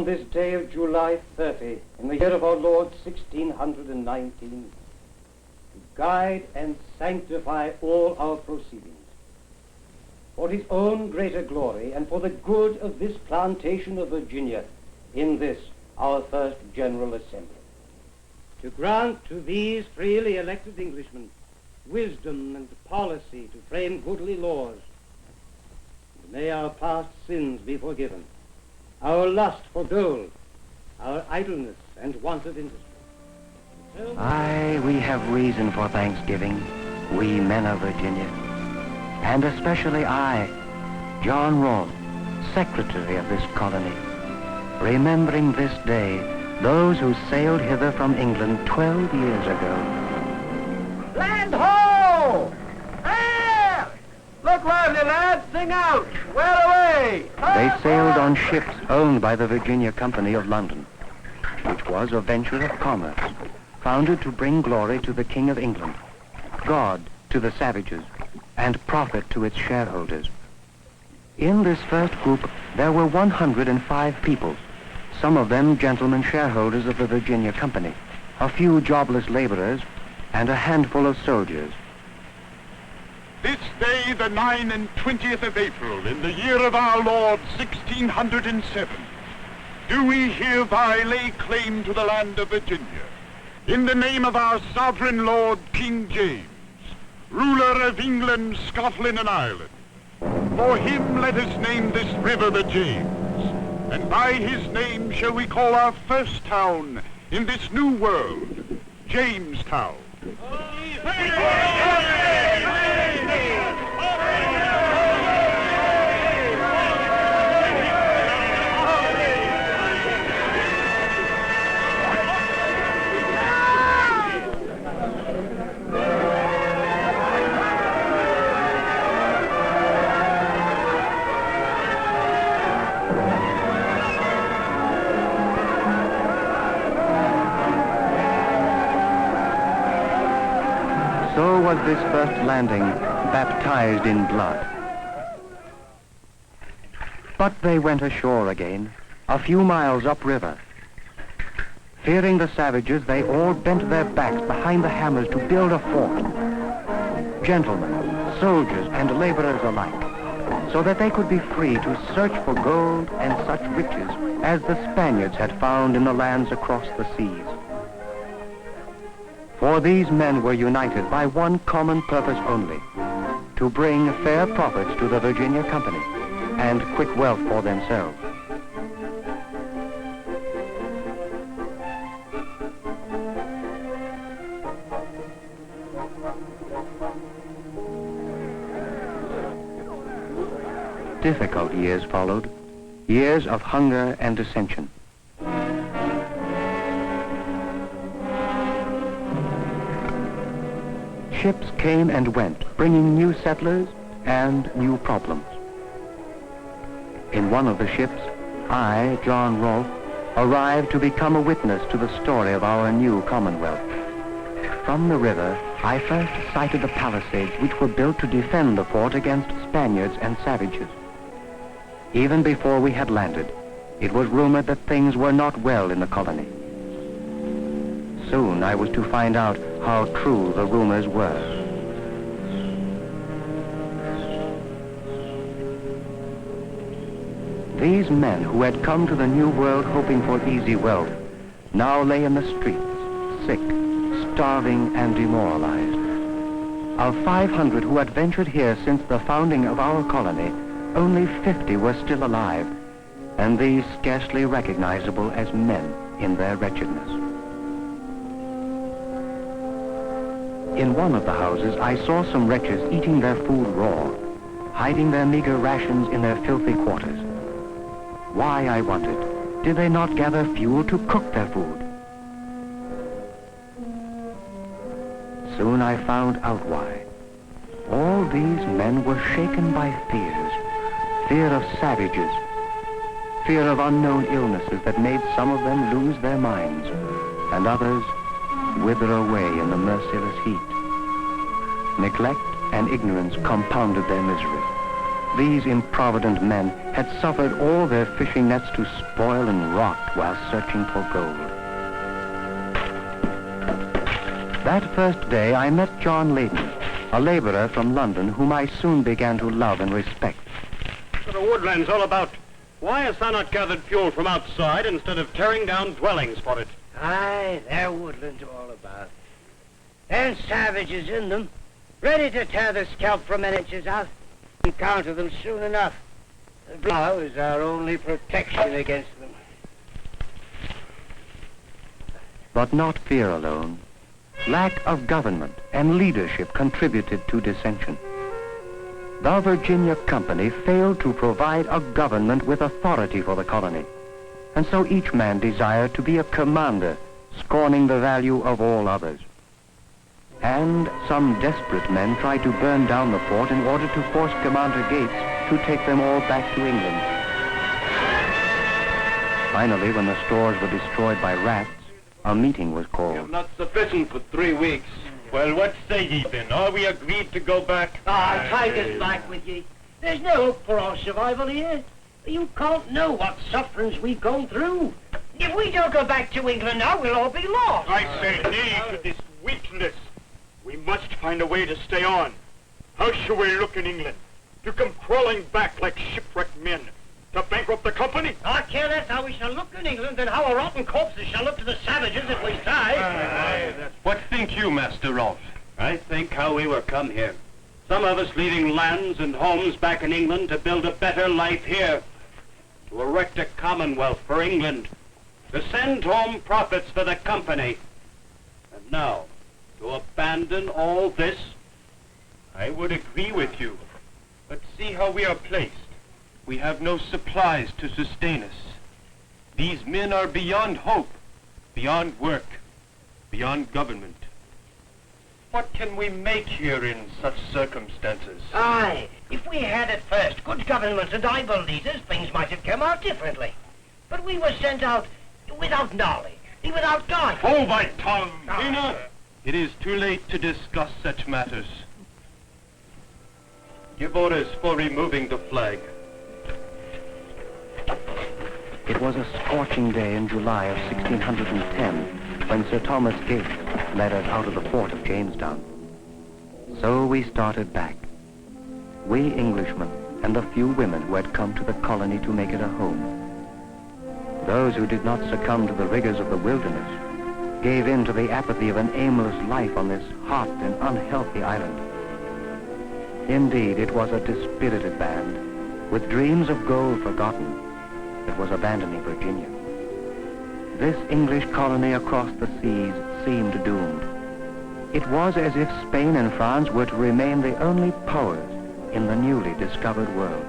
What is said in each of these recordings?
this day of July 30, in the year of our Lord 1619, to guide and sanctify all our proceedings, for his own greater glory and for the good of this plantation of Virginia in this, our first General Assembly. To grant to these freely elected Englishmen wisdom and policy to frame goodly laws. May our past sins be forgiven, our lust for gold, our idleness and want of industry. Aye, we have reason for thanksgiving, we men of Virginia, and especially I, John Rolfe, Secretary of this colony, remembering this day those who sailed hither from England 12 years ago. Land ho! There! Look lively, lads, sing out! Well away! They sailed on ships owned by the Virginia Company of London, which was a venture of commerce, founded to bring glory to the King of England, God to the savages, and profit to its shareholders. In this first group, there were 105 people, some of them gentlemen shareholders of the Virginia Company, a few jobless laborers, and a handful of soldiers. This day, the 29th of April, in the year of our Lord 1607, do we hereby lay claim to the land of Virginia, in the name of our sovereign Lord King James, ruler of England, Scotland, and Ireland. For him let us name this river the James, and by his name shall we call our first town in this new world, Jamestown. So was this first landing baptized in blood. But they went ashore again, a few miles upriver. Fearing the savages, they all bent their backs behind the hammers to build a fort. Gentlemen, soldiers, and laborers alike, so that they could be free to search for gold and such riches as the Spaniards had found in the lands across the seas. For these men were united by one common purpose only, to bring fair profits to the Virginia Company and quick wealth for themselves. Difficult years followed, years of hunger and dissension. Ships came and went, bringing new settlers and new problems. In one of the ships, I, John Rolfe, arrived to become a witness to the story of our new Commonwealth. From the river, I first sighted the palisades which were built to defend the fort against Spaniards and savages. Even before we had landed, it was rumored that things were not well in the colony. Soon I was to find out how true the rumors were. These men who had come to the New World hoping for easy wealth now lay in the streets, sick, starving, and demoralized. Of 500 who had ventured here since the founding of our colony, only 50 were still alive, and these scarcely recognizable as men in their wretchedness. In one of the houses, I saw some wretches eating their food raw, hiding their meager rations in their filthy quarters. Why, I wondered, did they not gather fuel to cook their food? Soon I found out why. All these men were shaken by fears, fear of savages, fear of unknown illnesses that made some of them lose their minds, and others wither away in the merciless heat. Neglect and ignorance compounded their misery. these improvident men had suffered all their fishing nets to spoil and rot while searching for gold. That first day I met John Layton, a laborer from London whom I soon began to love and respect. What are woodlands all about? Why hast thou not gathered fuel from outside instead of tearing down dwellings for it? Aye, they're woodlands all about. And savages in them, ready to tear the scalp from an inches out. Encounter them soon enough. The blow is our only protection against them. But not fear alone. Lack of government and leadership contributed to dissension. The Virginia Company failed to provide a government with authority for the colony, and so each man desired to be a commander, scorning the value of all others. And some desperate men tried to burn down the fort in order to force Commander Gates to take them all back to England. Finally, when the stores were destroyed by rats, a meeting was called. Not sufficient for 3 weeks. Well, what say ye then? Are we agreed to go back? Take us back with ye. There's no hope for our survival here. You can't know what sufferings we've gone through. If we don't go back to England now, we'll all be lost. I say nay to this weakness. We must find a way to stay on. How shall we look in England? To come crawling back like shipwrecked men? To bankrupt the company? I care less how we shall look in England than how our rotten corpses shall look to the savages if we try. What think you, Master Rolfe? I think how we were come here. Some of us leaving lands and homes back in England to build a better life here. To erect a commonwealth for England. To send home profits for the company. And now, to abandon all this? I would agree with you. But see how we are placed. We have no supplies to sustain us. These men are beyond hope, beyond work, beyond government. What can we make here in such circumstances? Aye, if we had at first good government and able leaders, things might have come out differently. But we were sent out without knowledge, without guidance. Hold thy tongue! Enough! It is too late to discuss such matters. Give orders for removing the flag. It was a scorching day in July of 1610 when Sir Thomas Gates led us out of the fort of Jamestown. So we started back, we Englishmen and the few women who had come to the colony to make it a home. Those who did not succumb to the rigors of the wilderness gave in to the apathy of an aimless life on this hot and unhealthy island. Indeed, it was a dispirited band, with dreams of gold forgotten, that was abandoning Virginia. This English colony across the seas seemed doomed. It was as if Spain and France were to remain the only powers in the newly discovered world.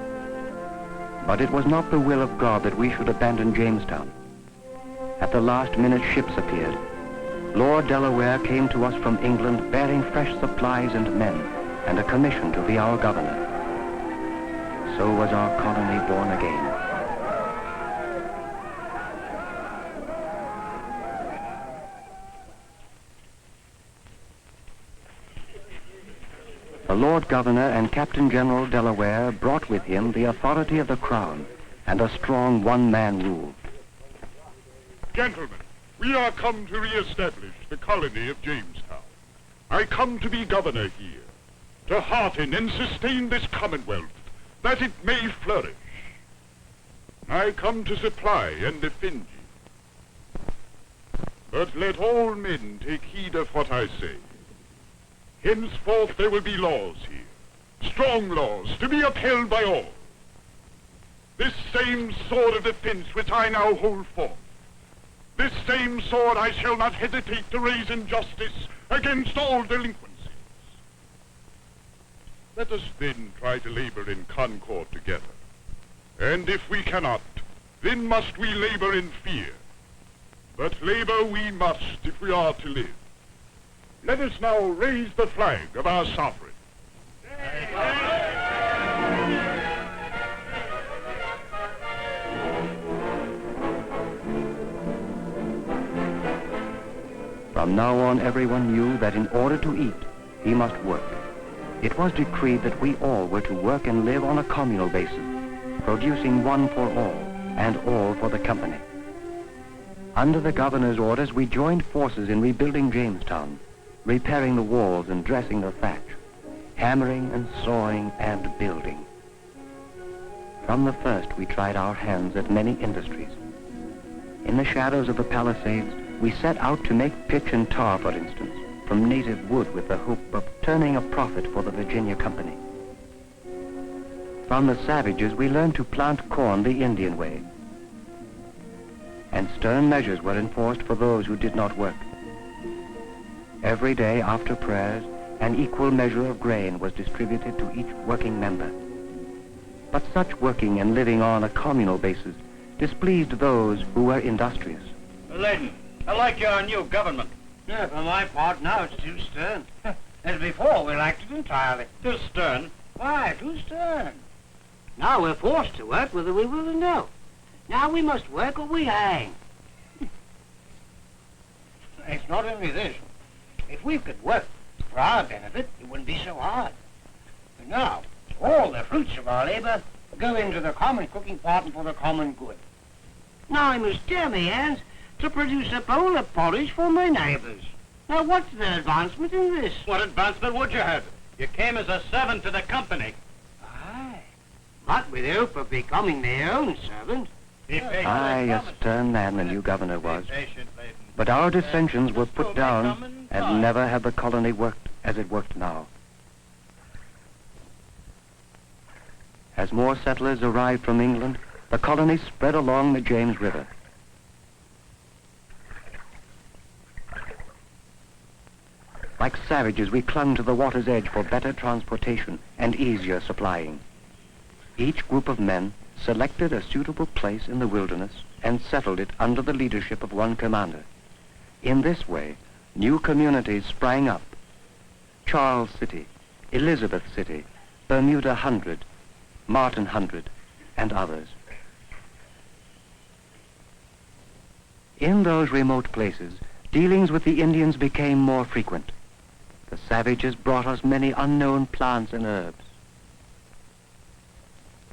But it was not the will of God that we should abandon Jamestown. At the last minute, ships appeared. Lord Delaware came to us from England bearing fresh supplies and men, and a commission to be our governor. So was our colony born again. The Lord Governor and Captain General Delaware brought with him the authority of the Crown and a strong one-man rule. Gentlemen, we are come to re-establish the colony of Jamestown. I come to be governor here, to hearten and sustain this commonwealth, that it may flourish. I come to supply and defend you. But let all men take heed of what I say. Henceforth there will be laws here, strong laws, to be upheld by all. This same sword of defense which I now hold forth, this same sword I shall not hesitate to raise in justice against all delinquencies. Let us then try to labor in concord together. And if we cannot, then must we labor in fear. But labor we must if we are to live. Let us now raise the flag of our sovereign. From now on, everyone knew that in order to eat, he must work. it was decreed that we all were to work and live on a communal basis, producing one for all and all for the company. Under the governor's orders, we joined forces in rebuilding Jamestown, repairing the walls and dressing the thatch, hammering and sawing and building. From the first, we tried our hands at many industries. In the shadows of the Palisades, we set out to make pitch and tar, for instance, from native wood with the hope of turning a profit for the Virginia Company. From the savages, we learned to plant corn the Indian way, and stern measures were enforced for those who did not work. Every day after prayers, an equal measure of grain was distributed to each working member. But such working and living on a communal basis displeased those who were industrious. Leyden, I like your new government. Yeah, for my part, now it's too stern. As before, we liked it entirely. Too stern. Why, too stern? Now we're forced to work whether we will or no. Now we must work or we hang. It's not only this. If we could work for our benefit, it wouldn't be so hard. But now, all the fruits of our labor go into the common cooking pot and for the common good. Now I must tear my hands to produce a bowl of porridge for my neighbors. Now what's the advancement in this? What advancement would you have? You came as a servant to the company. Aye, but with the hope of becoming my own servant. Aye, a stern man the new governor was. But our dissensions were put down, and never had the colony worked as it worked now. As more settlers arrived from England, the colony spread along the James River. Like savages, we clung to the water's edge for better transportation and easier supplying. Each group of men selected a suitable place in the wilderness and settled it under the leadership of one commander. In this way, new communities sprang up. Charles City, Elizabeth City, Bermuda Hundred, Martin Hundred, and others. In those remote places, dealings with the Indians became more frequent. The savages brought us many unknown plants and herbs.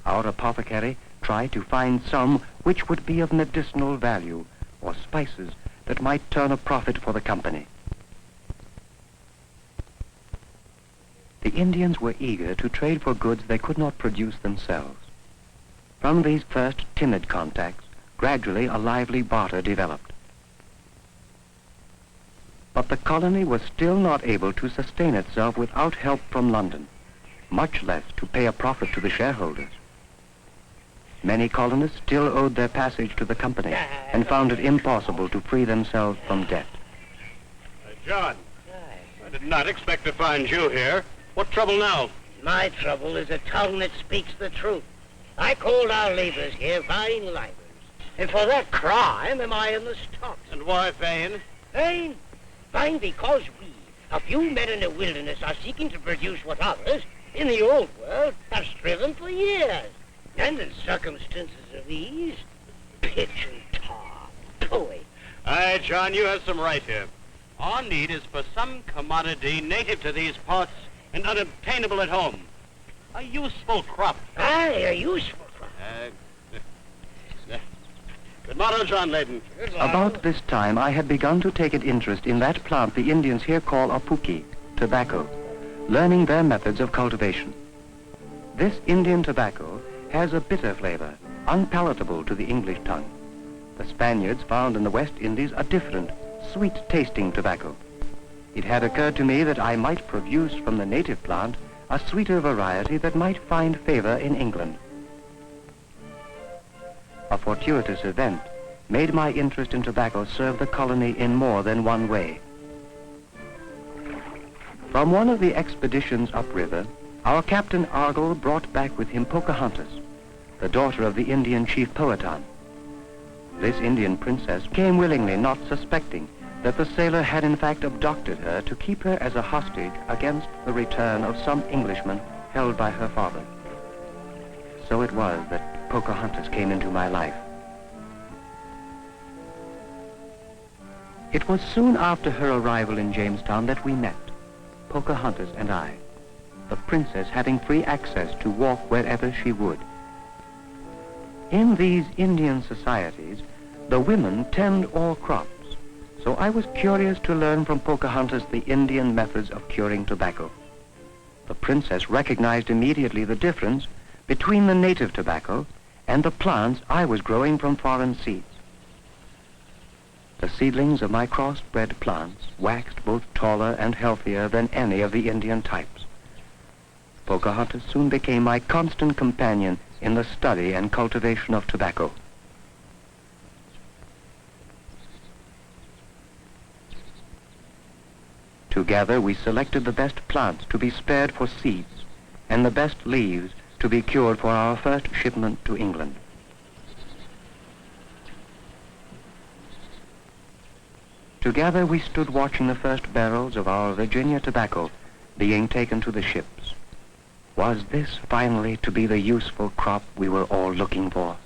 Our apothecary tried to find some which would be of medicinal value, or spices that might turn a profit for the company. The Indians were eager to trade for goods they could not produce themselves. From these first timid contacts, gradually a lively barter developed. But the colony was still not able to sustain itself without help from London, much less to pay a profit to the shareholders. Many colonists still owed their passage to the company and found it impossible to free themselves from debt. John, I did not expect to find you here. What trouble now? My trouble is a tongue that speaks the truth. I called our laborers here vain libels, and for that crime am I in the stocks. And why vain? Vain? Vain because we, a few men in the wilderness, are seeking to produce what others, in the old world, have striven for years. And in circumstances of ease, pitch and tar, boy. Aye, John, you have some right here. Our need is for some commodity native to these parts and unobtainable at home. A useful crop. Aye, a useful crop. Good morrow, John Leyden. About this time, I had begun to take an interest in that plant the Indians here call apuki, tobacco, learning their methods of cultivation. This Indian tobacco has a bitter flavor, unpalatable to the English tongue. The Spaniards found in the West Indies a different, sweet-tasting tobacco. It had occurred to me that I might produce from the native plant a sweeter variety that might find favor in England. A fortuitous event made my interest in tobacco serve the colony in more than one way. From one of the expeditions upriver, our Captain Argall brought back with him Pocahontas, the daughter of the Indian chief Powhatan. This Indian princess came willingly, not suspecting that the sailor had in fact abducted her to keep her as a hostage against the return of some Englishman held by her father. So it was that Pocahontas came into my life. It was soon after her arrival in Jamestown that we met, Pocahontas and I. the princess having free access to walk wherever she would. In these Indian societies, the women tend all crops, so I was curious to learn from Pocahontas the Indian methods of curing tobacco. The princess recognized immediately the difference between the native tobacco and the plants I was growing from foreign seeds. The seedlings of my crossbred plants waxed both taller and healthier than any of the Indian types. Pocahontas soon became my constant companion in the study and cultivation of tobacco. Together we selected the best plants to be spared for seeds and the best leaves to be cured for our first shipment to England. Together we stood watching the first barrels of our Virginia tobacco being taken to the ships. Was this finally to be the useful crop we were all looking for?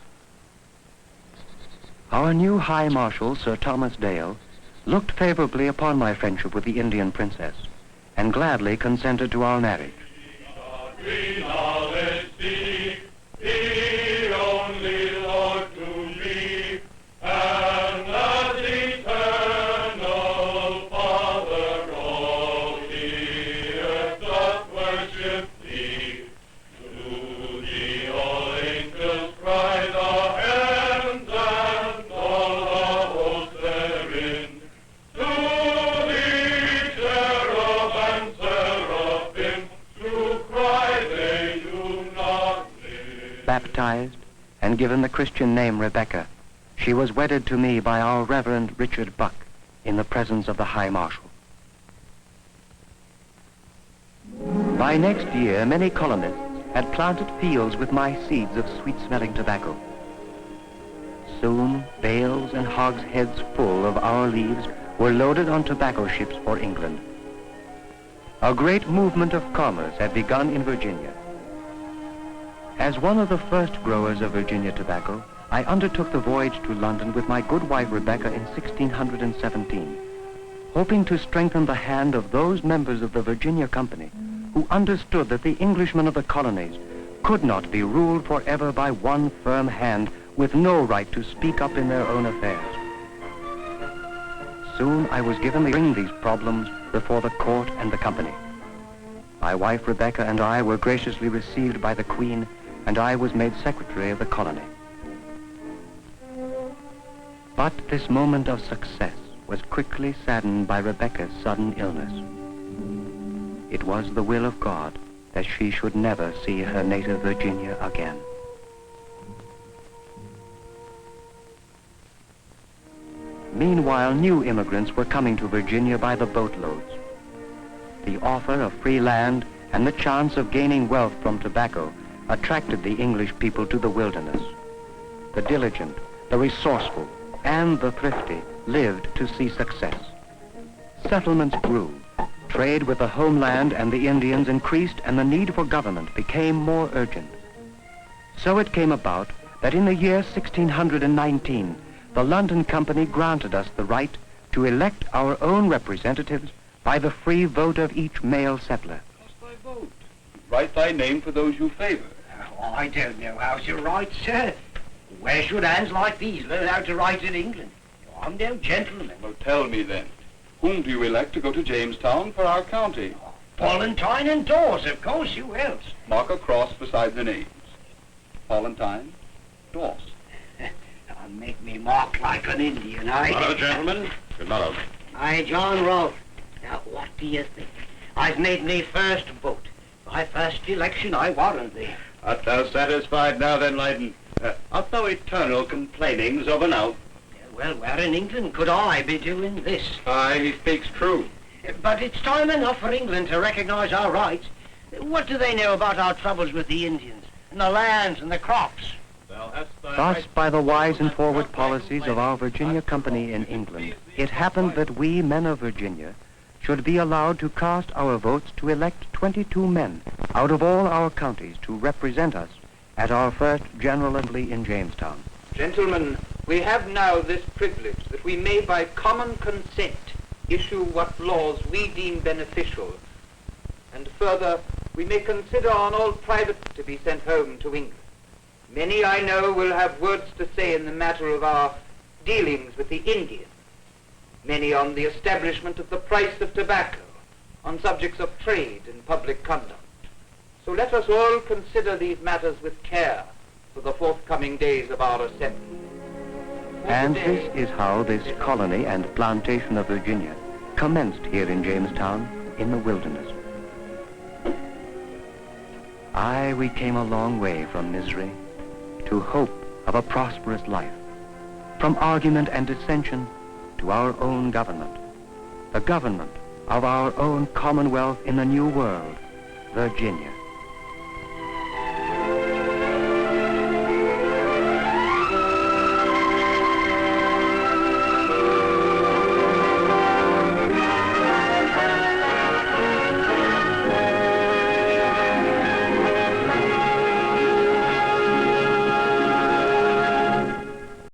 Our new High Marshal, Sir Thomas Dale, looked favorably upon my friendship with the Indian princess and gladly consented to our marriage. Baptized and given the Christian name Rebecca, she was wedded to me by our Reverend Richard Buck in the presence of the High Marshal. By next year, many colonists had planted fields with my seeds of sweet-smelling tobacco. Soon, bales and hogsheads full of our leaves were loaded on tobacco ships for England. A great movement of commerce had begun in Virginia. As one of the first growers of Virginia tobacco, I undertook the voyage to London with my good wife Rebecca in 1617, hoping to strengthen the hand of those members of the Virginia Company who understood that the Englishmen of the colonies could not be ruled forever by one firm hand with no right to speak up in their own affairs. Soon I was given to bring these problems before the court and the company. My wife Rebecca and I were graciously received by the Queen, and I was made secretary of the colony. But this moment of success was quickly saddened by Rebecca's sudden illness. It was the will of God that she should never see her native Virginia again. Meanwhile, new immigrants were coming to Virginia by the boatloads. The offer of free land and the chance of gaining wealth from tobacco attracted the English people to the wilderness. The diligent, the resourceful, and the thrifty lived to see success. Settlements grew, trade with the homeland and the Indians increased, and the need for government became more urgent. So it came about that in the year 1619, the London Company granted us the right to elect our own representatives by the free vote of each male settler. Cast thy vote. Write thy name for those you favor. Oh, I don't know how to write, sir. Where should hands like these learn how to write in England? I'm no gentleman. Well, tell me then, whom do you elect to go to Jamestown for our county? Valentine and Dawes, of course. Who else? Mark a cross beside the names. Valentine, Dawes. I'll make me mark like an Indian, Good morrow, gentlemen. Good morrow. Aye, John Rolfe. Now, what do you think? I've made me first vote. My first election, I warrant thee. Art thou satisfied now then, Leiden? Art thou eternal complainings over now? Well, where in England could I be doing this? Aye, he speaks true. But it's time enough for England to recognize our rights. What do they know about our troubles with the Indians, and the lands and the crops? Thus, by the wise and forward policies of our Virginia Company in England, it happened that we, men of Virginia, should be allowed to cast our votes to elect 22 men out of all our counties to represent us at our first General Assembly in Jamestown. Gentlemen, we have now this privilege that we may by common consent issue what laws we deem beneficial, and further we may consider on all private to be sent home to England. Many, I know, will have words to say in the matter of our dealings with the Indians. Many on the establishment of the price of tobacco, on subjects of trade and public conduct. So let us all consider these matters with care for the forthcoming days of our assembly. And this is how this colony and plantation of Virginia commenced here in Jamestown in the wilderness. Aye, we came a long way from misery to hope of a prosperous life, from argument and dissension to our own government, the government of our own commonwealth in the New World, Virginia.